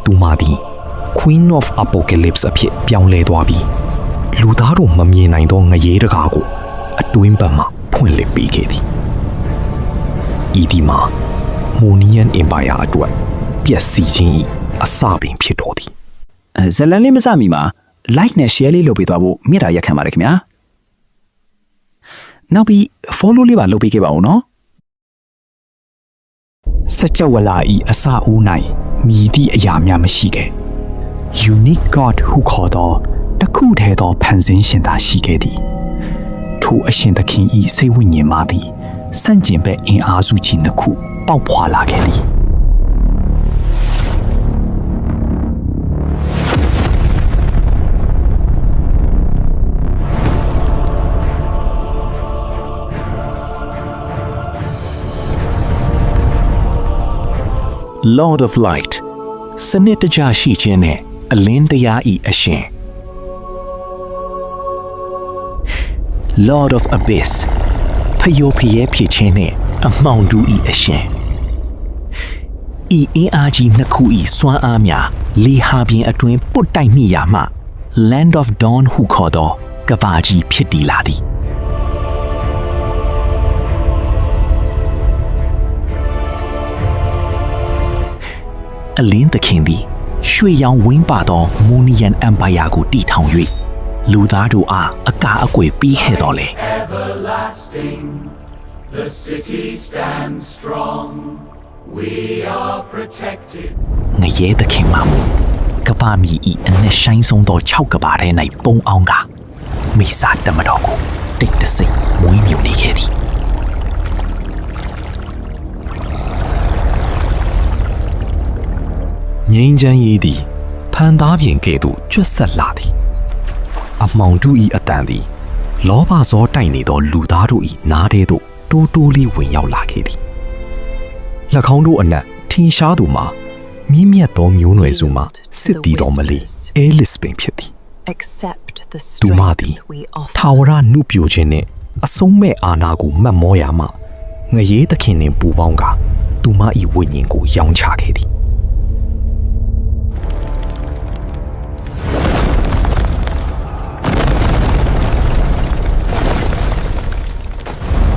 သူမသည် Queen of Apocalypse အဖြစ်ပြောင်းလဲသွားပြီးလူသားတို့မမြင်နိုင်သောငရေတကားကိုအတွင်းဘက်မှဖွင့်လှစ်ပေးခဲ့သည်ဤဒီမှာ Monian Empire အတွက်ပျက်စီးခြင်း၏အစပင်ဖြစ်တော်သည်ဇလန်လေးမစမီမှာ like နဲ့ share လေးလုပ်ပေးသွားဖို့မြတ်တာရက်ခံပါတယ်ခင်ဗျာနောက်ပြီး follow လေးပါလုပ်ပေးခဲ့ပါဦးနော်စကြဝဠာဤအစာဦး၌မြည်သည့်အရာများမရှိခဲ့ unique god ဟုခေါ်သောတစ်ခုတည်းသောဖန်ဆင်းရှင်သာရှိခဲ့သည်ထိုအရှင်သခင်ဤစိတ်ဝိညာဉ်မှသည်စန့်ကျင်ဘက်အင်အားစုကြီးနှစ်ခုပေါက်ဖွာလာခဲ့သည်Lord of Light စနစ်တကျရှိခြင်းနဲ့အလင်းတရားဤအရှင် Lord of Abyss ဖျော်ဖျဲဖြစ်ခြင်းနဲ့အမှောင်တူဤအရှင်ဤအင်အားကြီးနှစ်ခုဤစွမ်းအားများလီဟာပြင်အတွင်းပုတ်တိုက်မိရာမှ Land of Dawn ဟုခေါ်သောကမ္ဘာကြီးဖြစ်တည်လာသည်အလင်းသခင်သည်ရွှေရောင်ဝင်းပါသော Monian Empire ကိုတည်ထောင်၍လူသားတို့အားအကာအကွယ်ပေးခဲ့တော်လေ The city stands strong. We are protected. ငရဲသခင်မှမူကပ္ပမီဤအနှစ်ဆိုင်ဆုံးသော6ကဘာထဲ၌ပုံအောင်ကမိစာတမတော်ကိုတိတ်တဆိတ်မွေးမြူနေခဲ့သည်ငြိမ်းချမ်းရေးသည်ဖန်သားပြင်ကဲ့သို့ကျွတ်ဆက်လာသည်အမှောင်တူ၏အတန်သည်လောဘဇောတိုက်နေသောလူသားတို့၏နားထဲသို့တိုးတိုးလေးဝင်ရောက်လာခဲ့သည်၎င်းတို့အနက်ထင်ရှားသူမှာမြင့်မြတ်သောမျိုးနွယ်စုမှစစ်တီတော်မလီအဲလစ်ပင်ဖြစ်သည်သူမသည်ထာဝရနှုတ်ပြခြင်းနှင့်အဆုံးမဲ့အာဏာကိုမှတ်မောရာမှငရေသခင်နှင့်ပူပေါင်းကသူမ၏ဝိညာဉ်ကိုရောင်းချခဲ့သည်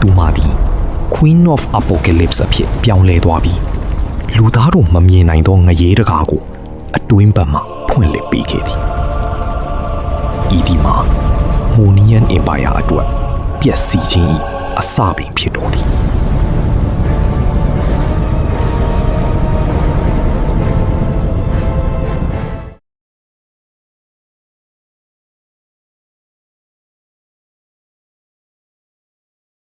သူမသည် Queen of Apocalypse အဖြစ်ပြောင်းလဲသွားပြီးလူသားတို့မမြင်နိုင်သောငရေတကားကိုအတွင်းဘက်မှဖွင့်လှစ်ပေးခဲ့သည်ဤဒီမှာ Monian Empire အတွက်ပျက်စီးခြင်း၏အစပင်ဖြစ်တော်သည်